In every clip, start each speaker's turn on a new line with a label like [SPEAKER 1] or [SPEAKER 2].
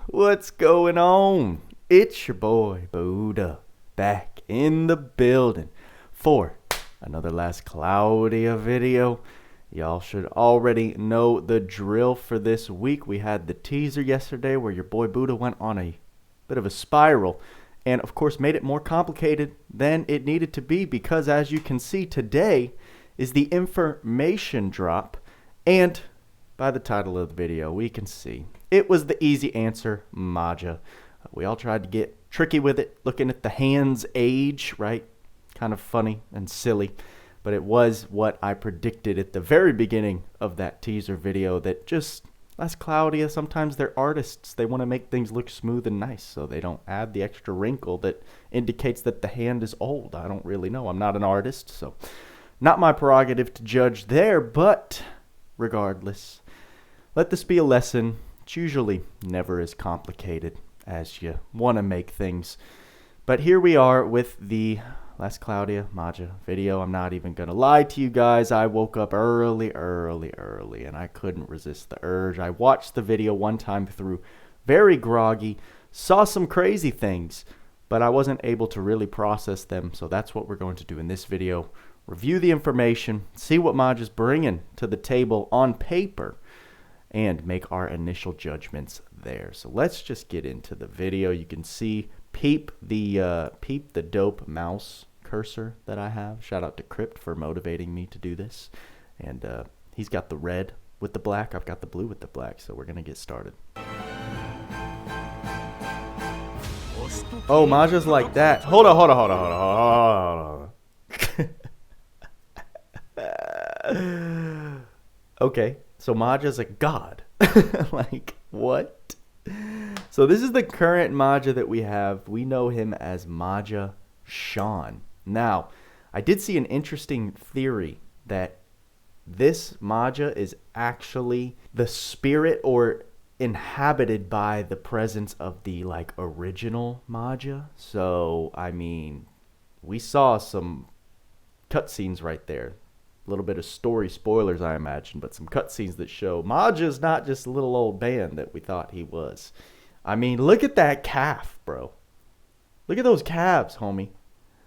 [SPEAKER 1] What's going on? It's your boy Buddha back in the building for another last Cloudia video. Y'all should already know the drill for this week. We had the teaser yesterday where your boy Buddha went on a bit of a spiral and of course made it more complicated than it needed to be, because as you can see, today is the information drop, and by the title of the video we can see it was the easy answer, Maja. We all tried to get tricky with it, looking at the hand's age, right? Kind of funny and silly, but it was what I predicted at the very beginning of that teaser video, that just less Cloudia. Sometimes they're artists. They want to make things look smooth and nice, so they don't add the extra wrinkle that indicates that the hand is old. I don't really know. I'm not an artist, so not my prerogative to judge there, but regardless, let this be a lesson. It's usually never as complicated as you want to make things. But here we are with the last Cloudia Maja video. I'm not even going to lie to you guys. I woke up early, and I couldn't resist the urge. I watched the video one time through, very groggy, saw some crazy things, but I wasn't able to really process them. So that's what we're going to do in this video. Review the information, see what Maja's bringing to the table on paper, and make our initial judgments there. So let's just get into the video. You can see, peep the dope mouse cursor that I have. Shout out to Crypt for motivating me to do this. And he's got the red with the black. I've got the blue with the black. So we're gonna get started. Oh, Maja's like that. Hold on. Okay, so Maja's a god. Like, what? So this is the current Maja that we have. We know him as Maja Sean. Now, I did see an interesting theory that this Maja is actually the spirit or inhabited by the presence of the original Maja. So, I mean, we saw some cutscenes right there. A little bit of story spoilers, I imagine, but some cutscenes that show Maja's not just a little old man that we thought he was. I mean, look at that calf, bro. Look at those calves, homie.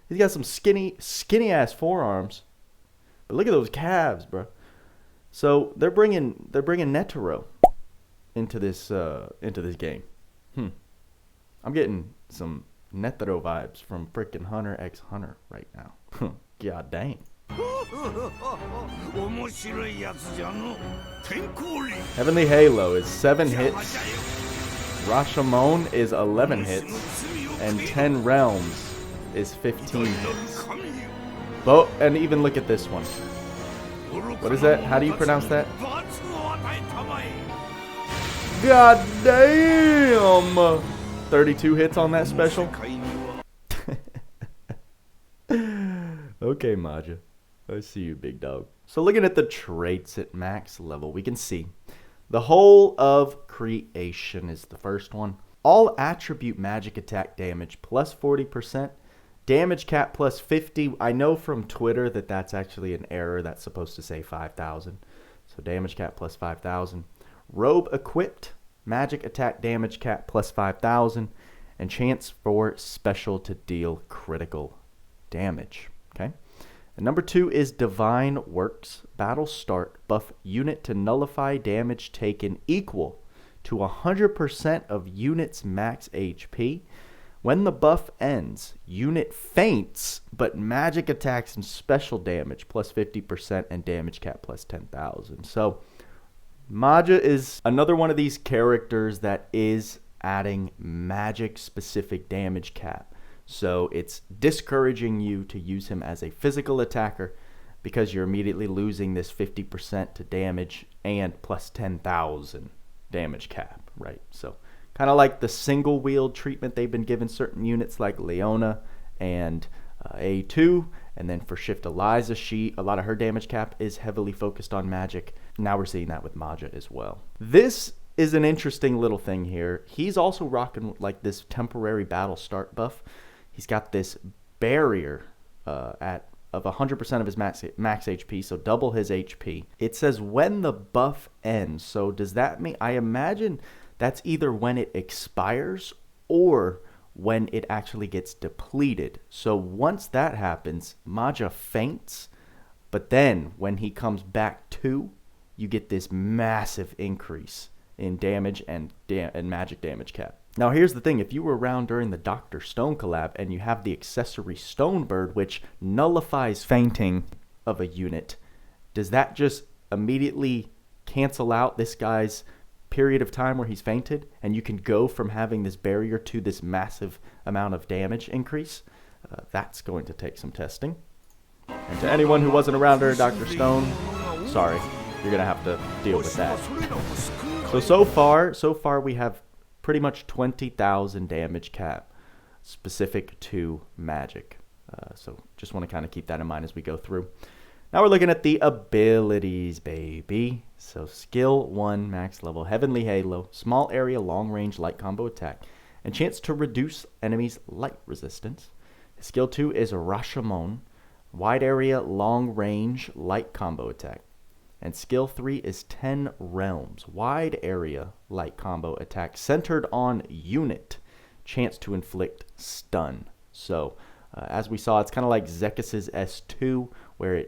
[SPEAKER 1] He's got some skinny ass forearms, but look at those calves, bro. So they're bringing Netero into this game. I'm getting some Netero vibes from frickin' Hunter x Hunter right now. God dang. Heavenly Halo is 7 hits. Rashomon is 11 hits. And 10 Realms is 15 hits. And even look at this one. What is that? How do you pronounce that? God damn! 32 hits on that special. Okay, Maja. I see you, big dog. So looking at the traits at max level, we can see the whole of creation is the first one. All attribute magic attack damage plus 40%. Damage cap plus 50. I know from Twitter that that's actually an error. That's supposed to say 5,000. So damage cap plus 5,000. Robe equipped. Magic attack damage cap plus 5,000. And chance for special to deal critical damage. Okay. And number 2 is Divine Works. Battle start. Buff unit to nullify damage taken equal to 100% of unit's max HP. When the buff ends, unit faints, but magic attacks and special damage plus 50% and damage cap plus 10,000. So Maja is another one of these characters that is adding magic specific damage cap. So it's discouraging you to use him as a physical attacker because you're immediately losing this 50% to damage and plus 10,000 damage cap, right? So kind of like the single wield treatment they've been giving certain units like Leona and A2. And then for Shift Eliza, a lot of her damage cap is heavily focused on magic. Now we're seeing that with Maja as well. This is an interesting little thing here. He's also rocking like this temporary battle start buff. He's got this barrier of 100% of his max HP, so double his HP. It says when the buff ends. So does that mean, I imagine that's either when it expires or when it actually gets depleted. So once that happens, Maja faints, but then when he comes back to, you get this massive increase in damage and magic damage cap. Now here's the thing, if you were around during the Dr. Stone collab and you have the accessory Stonebird, which nullifies fainting of a unit, does that just immediately cancel out this guy's period of time where he's fainted, and you can go from having this barrier to this massive amount of damage increase? That's going to take some testing. And to anyone who wasn't around during Dr. Stone, sorry, you're gonna have to deal with that. So far we have pretty much 20,000 damage cap specific to magic. So just want to kind of keep that in mind as we go through. Now we're looking at the abilities, baby. So skill 1, max level, Heavenly Halo, small area, long range, light combo attack, and chance to reduce enemies' light resistance. Skill 2 is Rashomon, wide area, long range, light combo attack. And skill 3 is 10 realms, wide area, light combo attack, centered on unit, chance to inflict stun. So as we saw, it's kind of like Zekis's S2, where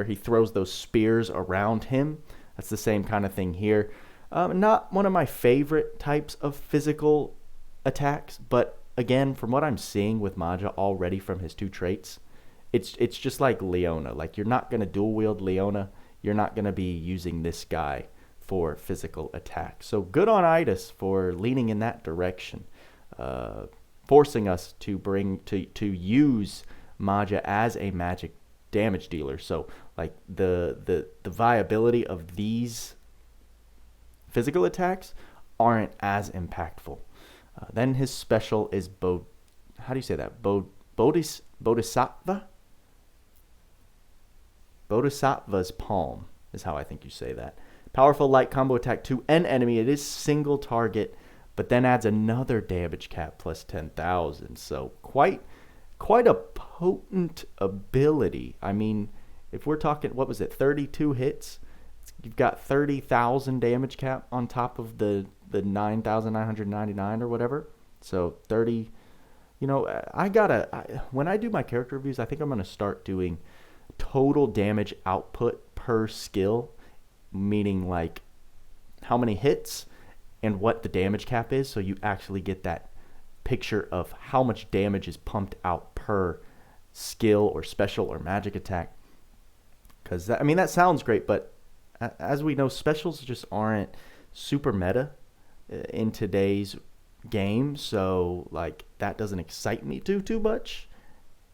[SPEAKER 1] he throws those spears around him. That's the same kind of thing here. Not one of my favorite types of physical attacks, but again, from what I'm seeing with Maja already from his 2 traits, it's just like Leona. Like, you're not going to dual wield Leona. You're not going to be using this guy for physical attack. So good on Idis for leaning in that direction, forcing us to use Maja as a magic damage dealer. So like the viability of these physical attacks aren't as impactful. Then his special is how do you say that? Bodhisattva? Bodhisattva's Palm is how I think you say that. Powerful light combo attack to an enemy. It is single target, but then adds another damage cap plus 10,000. So quite a potent ability. I mean, if we're talking, what was it, 32 hits? You've got 30,000 damage cap on top of the 9,999 or whatever. So 30, you know, when I do my character reviews, I think I'm going to start doing total damage output per skill, meaning like how many hits and what the damage cap is, so you actually get that picture of how much damage is pumped out per skill or special or magic attack. Because that sounds great, but as we know, specials just aren't super meta in today's game, so like that doesn't excite me too much.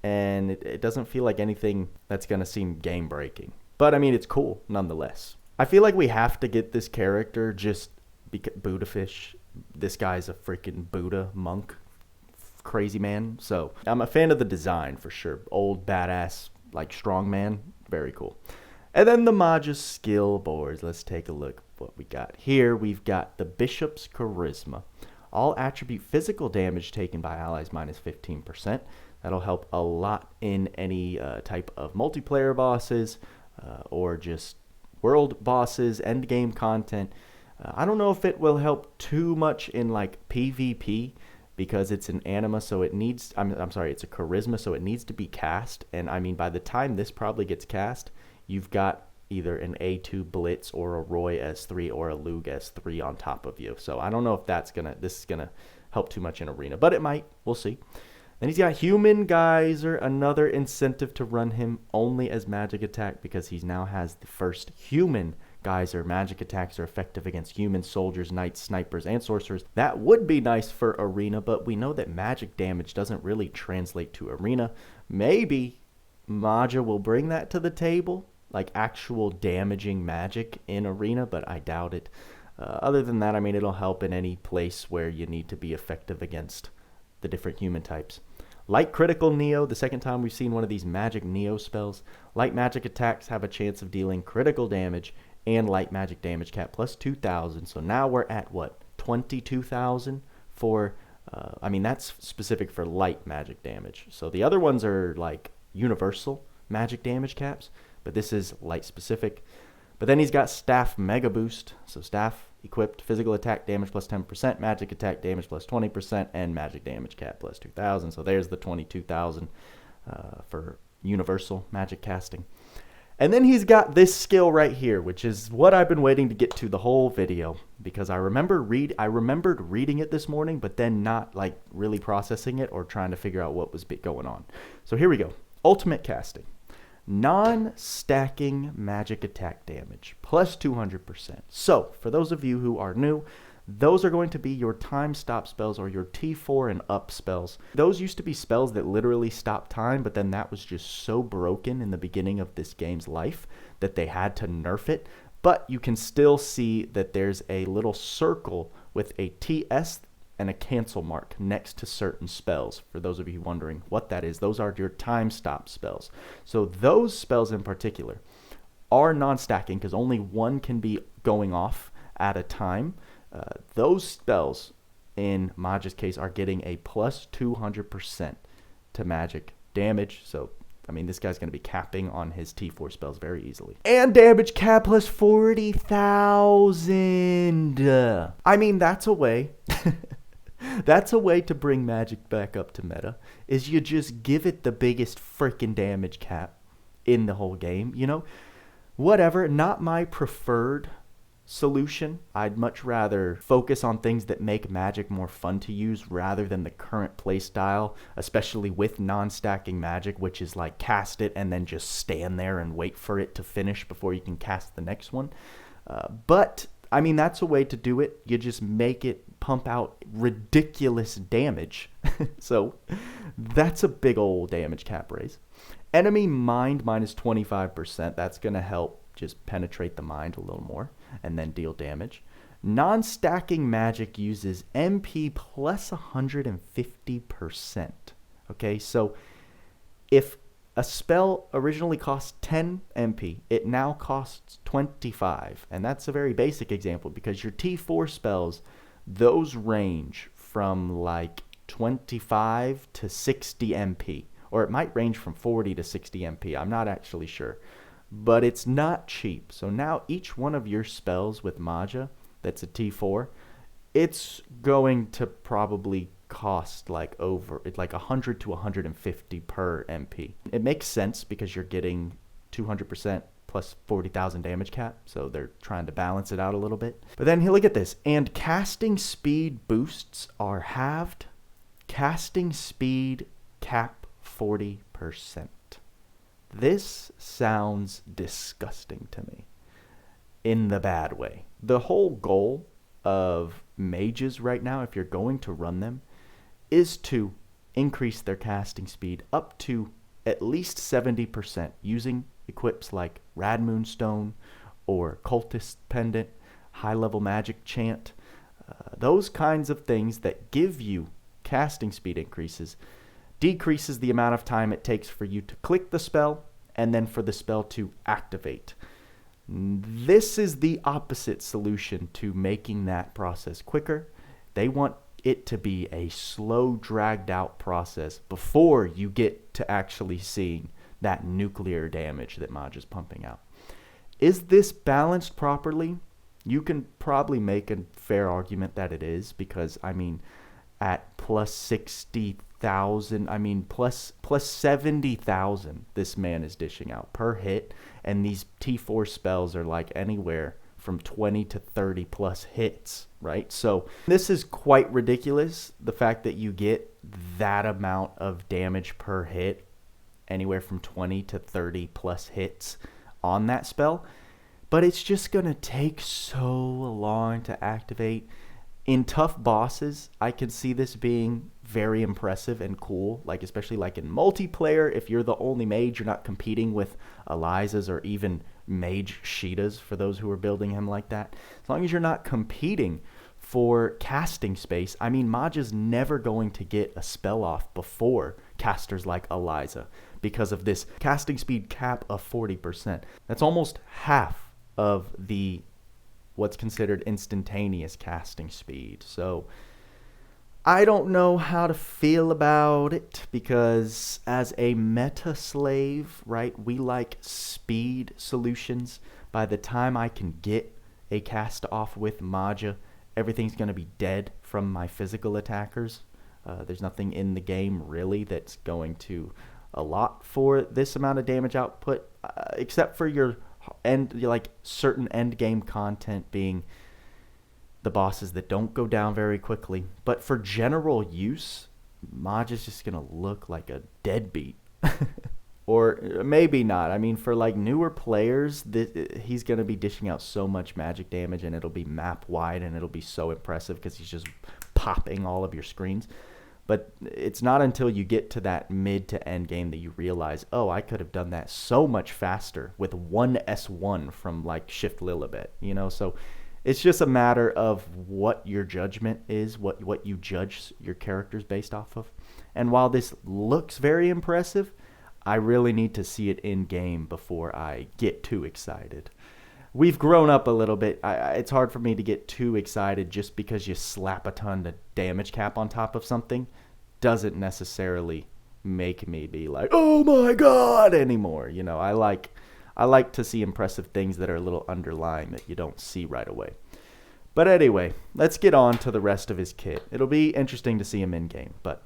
[SPEAKER 1] And it doesn't feel like anything that's going to seem game breaking. But I mean, it's cool nonetheless. I feel like we have to get this character just because Buddha Fish. This guy's a freaking Buddha monk, crazy man. So I'm a fan of the design for sure. Old badass, like strong man, very cool. And then the Maja skill boards. Let's take a look at what we got here. We've got the Bishop's Charisma. All attribute physical damage taken by allies minus 15%. That'll help a lot in any type of multiplayer bosses or just world bosses, end game content. I don't know if it will help too much in like PvP because it's an anima, so it needs, I'm sorry, it's a charisma, so it needs to be cast. And I mean, by the time this probably gets cast, you've got either an A2 Blitz or a Roy S3 or a Lug S3 on top of you. So I don't know if this is gonna help too much in arena, but it might. We'll see. Then he's got Human Geyser, another incentive to run him only as magic attack because he now has the first human Geyser. Magic attacks are effective against human soldiers, knights, snipers, and sorcerers. That would be nice for arena, but we know that magic damage doesn't really translate to arena. Maybe Maja will bring that to the table, like actual damaging magic in arena, but I doubt it. Other than that, I mean, it'll help in any place where you need to be effective against the different human types. Light critical Neo, the second time we've seen one of these magic Neo spells. Light magic attacks have a chance of dealing critical damage and light magic damage cap plus 2,000. So now we're at what, 22,000 for, that's specific for light magic damage. So the other ones are like universal magic damage caps, but this is light specific. But then he's got staff mega boost. So staff equipped, physical attack damage plus 10%, magic attack damage plus 20%, and magic damage cap plus 2,000. So there's the 22,000 for universal magic casting. And then he's got this skill right here, which is what I've been waiting to get to the whole video, because I remembered reading it this morning, but then not like really processing it or trying to figure out what was going on. So here we go. Ultimate casting. Non-stacking magic attack damage plus 200%. So for those of you who are new, those are going to be your time stop spells or your T4 and up spells. Those used to be spells that literally stop time, but then that was just so broken in the beginning of this game's life that they had to nerf it. But you can still see that there's a little circle with a TS and a cancel mark next to certain spells. For those of you wondering what that is, those are your time stop spells. So those spells in particular are non-stacking because only one can be going off at a time. Those spells, in Maja's case, are getting a plus 200% to magic damage. So, I mean, this guy's going to be capping on his T4 spells very easily. And damage cap plus 40,000. I mean, that's a way. That's a way to bring magic back up to meta, is you just give it the biggest freaking damage cap in the whole game. You know, whatever, not my preferred solution. I'd much rather focus on things that make magic more fun to use rather than the current playstyle, especially with non-stacking magic, which is like cast it and then just stand there and wait for it to finish before you can cast the next one. But I mean, that's a way to do it. You just make it pump out ridiculous damage. So that's a big old damage cap raise. Enemy mind minus 25%. That's going to help just penetrate the mind a little more and then deal damage. Non-stacking magic uses MP plus 150%. Okay, so if a spell originally cost 10 MP, it now costs 25. And that's a very basic example because your T4 spells, those range from like 25 to 60 MP. Or it might range from 40 to 60 MP. I'm not actually sure. But it's not cheap. So now each one of your spells with Maja that's a T4, it's going to probably cost like 100 to 150 per MP. It makes sense because you're getting 200% plus 40,000 damage cap, so they're trying to balance it out a little bit. But then here, look at this. And casting speed boosts are halved. Casting speed cap 40%. This sounds disgusting to me in the bad way. The whole goal of mages right now, if you're going to run them, is to increase their casting speed up to at least 70% using equips like Rad Moonstone or Cultist Pendant, high-level magic chant, those kinds of things that give you casting speed increases, decreases the amount of time it takes for you to click the spell and then for the spell to activate. This is the opposite solution to making that process quicker. They want it to be a slow, dragged out process before you get to actually seeing that nuclear damage that Maja's pumping out. Is this balanced properly? You can probably make a fair argument that it is, because I mean, at plus 60,000, I mean plus 70,000 this man is dishing out per hit, and these T4 spells are like anywhere from 20 to 30 plus hits, right? So this is quite ridiculous, the fact that you get that amount of damage per hit, anywhere from 20 to 30 plus hits on that spell. But it's just going to take so long to activate. In tough bosses, I can see this being very impressive and cool, like especially like in multiplayer. If you're the only mage, you're not competing with Elizas or even mage Sheetas, for those who are building him like that. As long as you're not competing for casting space, I mean, Maja's never going to get a spell off before casters like Eliza because of this casting speed cap of 40%. That's almost half of the what's considered instantaneous casting speed. So I don't know how to feel about it, because as a meta slave, right, we like speed solutions, by the time I can get a cast off with Maja, everything's going to be dead from my physical attackers. There's nothing in the game really that's going to allot for this amount of damage output, except for your certain end game content being the bosses that don't go down very quickly. But for general use, Maja's just gonna look like a deadbeat. Or maybe not. I mean, for like newer players, he's gonna be dishing out so much magic damage, and it'll be map wide, and it'll be so impressive because he's just popping all of your screens. But it's not until you get to that mid to end game that you realize, oh, I could have done that so much faster with one S1 from like Shift Lilibet, you know? So it's just a matter of what your judgment is, what you judge your characters based off of. And while this looks very impressive, I really need to see it in game before I get too excited. We've grown up a little bit. It's hard for me to get too excited just because you slap a ton of damage cap on top of something. Doesn't necessarily make me be like, oh my god, anymore. You know, I like to see impressive things that are a little underlying that you don't see right away. But anyway, let's get on to the rest of his kit. It'll be interesting to see him in game, but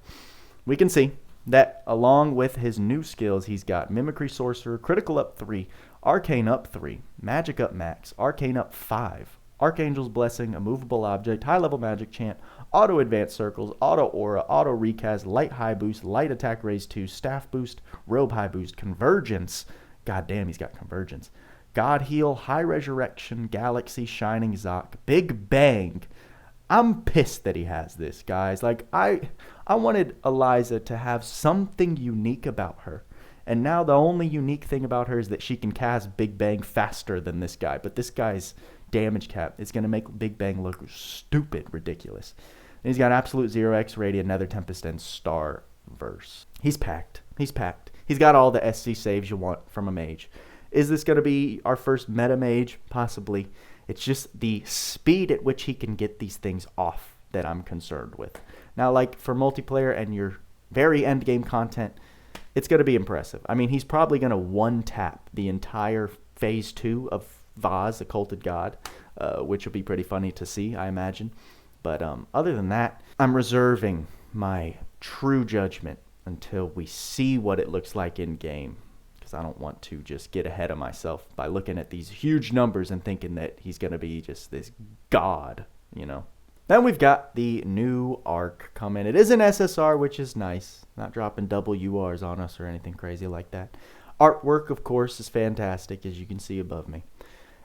[SPEAKER 1] we can see that along with his new skills, he's got Mimicry Sorcerer, Critical up 3, Arcane up 3, Magic up max, Arcane up 5, Archangel's Blessing, a movable object, high level magic chant, auto advance circles, auto aura, auto recast, light high boost, light attack raise 2, staff boost, robe high boost, convergence. God damn, he's got convergence. God heal, high resurrection, galaxy, shining Zoc, big bang. I'm pissed that he has this, guys. Like I wanted Eliza to have something unique about her. And now the only unique thing about her is that she can cast Big Bang faster than this guy. But this guy's damage cap is going to make Big Bang look stupid ridiculous. And he's got Absolute Zero, X Radiant, Nether Tempest, and Star Verse. He's packed. He's packed. He's got all the SC saves you want from a mage. Is this going to be our first meta mage? Possibly. It's just the speed at which he can get these things off that I'm concerned with. Now, like for multiplayer and your very end game content, it's going to be impressive. I mean, he's probably going to one-tap the entire Phase 2 of Vaz, Occulted God, which will be pretty funny to see, I imagine. But other than that, I'm reserving my true judgment until we see what it looks like in game. Because I don't want to just get ahead of myself by looking at these huge numbers and thinking that he's going to be just this god, you know. Then we've got the new Ark coming. It is an SSR, which is nice. Not dropping double URs on us or anything crazy like that. Artwork, of course, is fantastic, as you can see above me.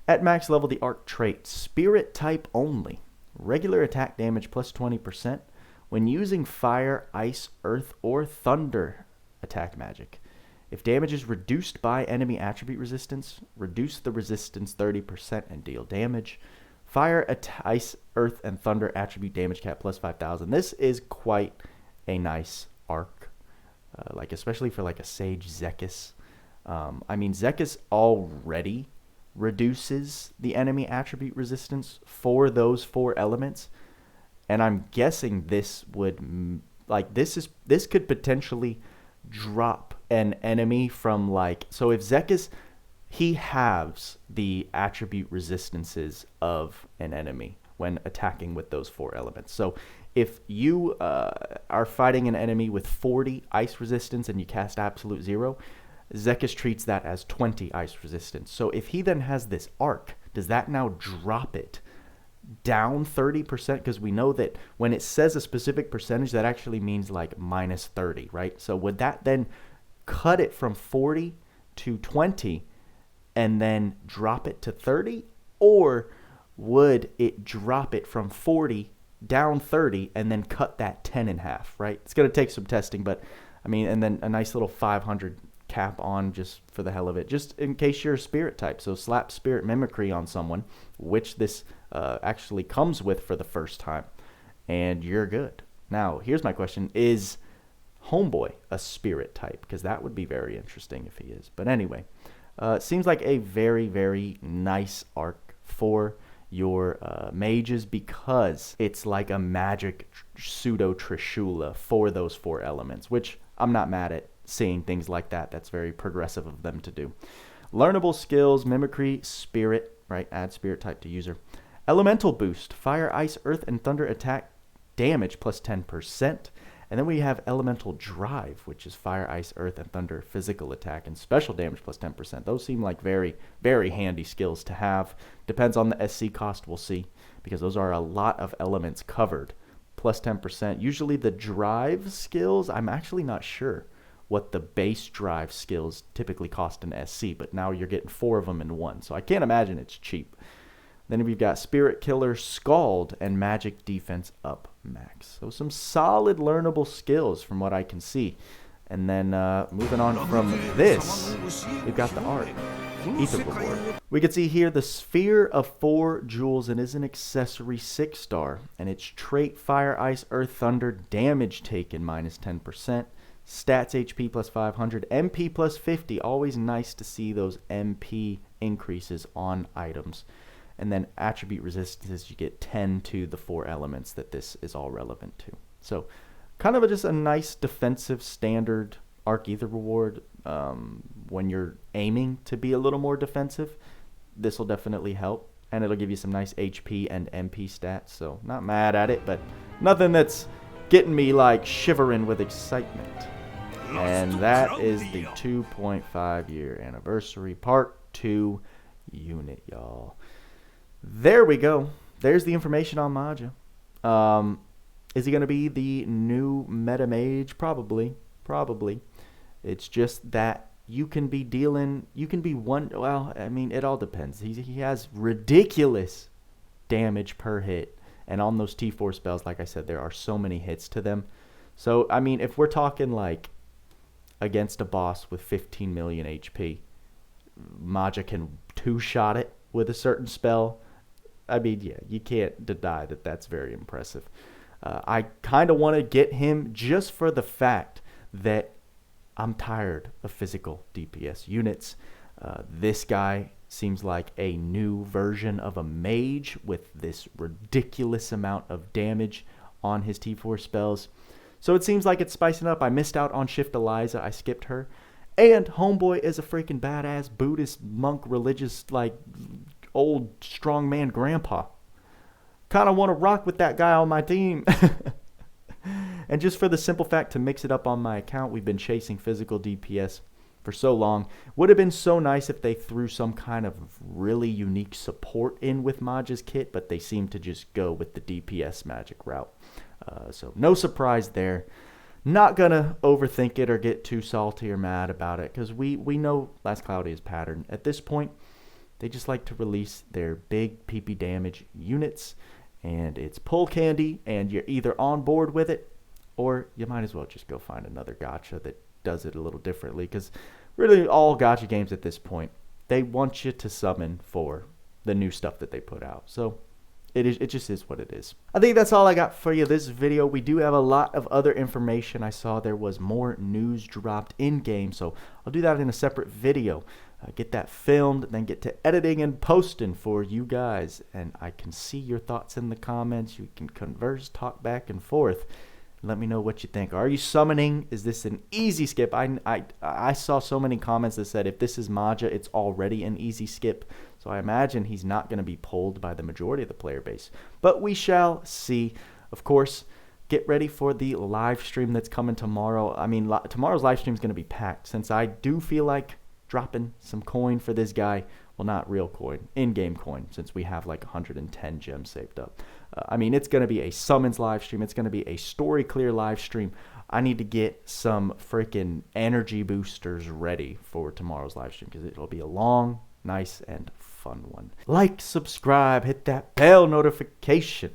[SPEAKER 1] At max level, the Ark trait, Spirit type only. Regular attack damage plus 20% when using fire, ice, earth, or thunder attack magic. If damage is reduced by enemy attribute resistance, reduce the resistance 30% and deal damage. Fire, ice, earth, and thunder attribute damage cap plus 5,000. This is quite a nice Ark, like especially for like a Sage Zekis. I mean, Zekis already reduces the enemy attribute resistance for those 4 elements, and I'm guessing this would this could potentially drop an enemy from like, so if Zekis, he halves the attribute resistances of an enemy when attacking with those 4 elements. So if you are fighting an enemy with 40 ice resistance and you cast Absolute Zero, Zekis treats that as 20 ice resistance. So if he then has this Ark, does that now drop it down 30%? Because we know that when it says a specific percentage, that actually means like minus 30, right? So would that then cut it from 40 to 20 and then drop it to 30? Or would it drop it from 40 down 30 and then cut that 10 in half, right? It's going to take some testing, but I mean, and then a nice little 500 cap on just for the hell of it, just in case you're a spirit type. So slap Spirit Mimicry on someone, which this actually comes with for the first time, and you're good. Now, here's my question. Is Homeboy a spirit type? Because that would be very interesting if he is. But anyway, it seems like a very, very nice Ark for your mages, because it's like a magic pseudo Trishula for those 4 elements, which I'm not mad at seeing things like that. That's very progressive of them to do. Learnable skills, mimicry, spirit, right? Add spirit type to user. Elemental boost, fire, ice, earth, and thunder attack damage plus 10%. And then we have elemental drive, which is fire, ice, earth, and thunder physical attack and special damage plus 10%. Those seem like very, very handy skills to have. Depends on the SC cost, we'll see, because those are a lot of elements covered. Plus 10%. Usually the drive skills, I'm actually not sure what the base drive skills typically cost in SC, but now you're getting 4 of them in one, so I can't imagine it's cheap. Then we've got Spirit Killer, Scald, and Magic Defense up max. So some solid learnable skills from what I can see. And then moving on from this, we've got the Ark Info reward. We can see here the Sphere of 4 jewels and is an accessory 6-star. And it's trait Fire, Ice, Earth, Thunder, damage taken minus 10%. Stats HP plus 500, MP plus 50. Always nice to see those MP increases on items. And then attribute resistances, you get 10 to the 4 elements that this is all relevant to. So kind of just a nice defensive standard Ark Ether reward. When you're aiming to be a little more defensive, this will definitely help. And it'll give you some nice HP and MP stats. So not mad at it, but nothing that's getting me like shivering with excitement. And that is the 2.5 year anniversary part 2 unit, y'all. There we go. There's the information on Maja. Is he going to be the new meta mage? Probably. It's just that you can be dealing, you can be one, well, I mean, it all depends. He has ridiculous damage per hit. And on those T4 spells, like I said, there are so many hits to them. So, I mean, if we're talking like against a boss with 15 million HP, Maja can two-shot it with a certain spell. I mean, yeah, you can't deny that that's very impressive. I kind of want to get him just for the fact that I'm tired of physical DPS units. This guy seems like a new version of a mage with this ridiculous amount of damage on his T4 spells. So it seems like it's spicing up. I missed out on Shift Eliza. I skipped her. And Homeboy is a freaking badass Buddhist monk, religious, like, old strongman grandpa. Kind of want to rock with that guy on my team. And just for the simple fact to mix it up on my account, we've been chasing physical DPS for so long. Would have been so nice if they threw some kind of really unique support in with Maja's kit, but they seem to just go with the DPS magic route. So no surprise there. Not gonna overthink it or get too salty or mad about it, because we know Last Cloudia's pattern. At this point, they just like to release their big PP damage units, and it's pull candy, and you're either on board with it, or you might as well just go find another gacha that does it a little differently, because really all gacha games at this point, they want you to summon for the new stuff that they put out. So it just is what it is. I think that's all I got for you this video. We do have a lot of other information. I saw there was more news dropped in game, so I'll do that in a separate video. Get that filmed, then get to editing and posting for you guys. And I can see your thoughts in the comments. You can converse, talk back and forth. Let me know what you think. Are you summoning? Is this an easy skip? I saw so many comments that said if this is Maja, it's already an easy skip. So I imagine he's not going to be pulled by the majority of the player base. But we shall see. Of course, get ready for the live stream that's coming tomorrow. I mean, tomorrow's live stream is going to be packed, since I do feel like dropping some coin for this guy. Well, not real coin, in-game coin, since we have like 110 gems saved up. I mean, it's going to be a summons live stream. It's going to be a story clear live stream. I need to get some freaking energy boosters ready for tomorrow's live stream, because it'll be a long, nice, and fun one. Like, subscribe, hit that bell notification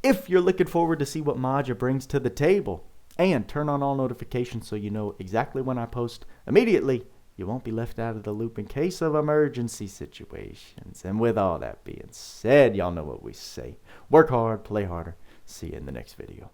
[SPEAKER 1] if you're looking forward to see what Maja brings to the table. And turn on all notifications so you know exactly when I post immediately. You won't be left out of the loop in case of emergency situations. And with all that being said, y'all know what we say. Work hard, play harder. See you in the next video.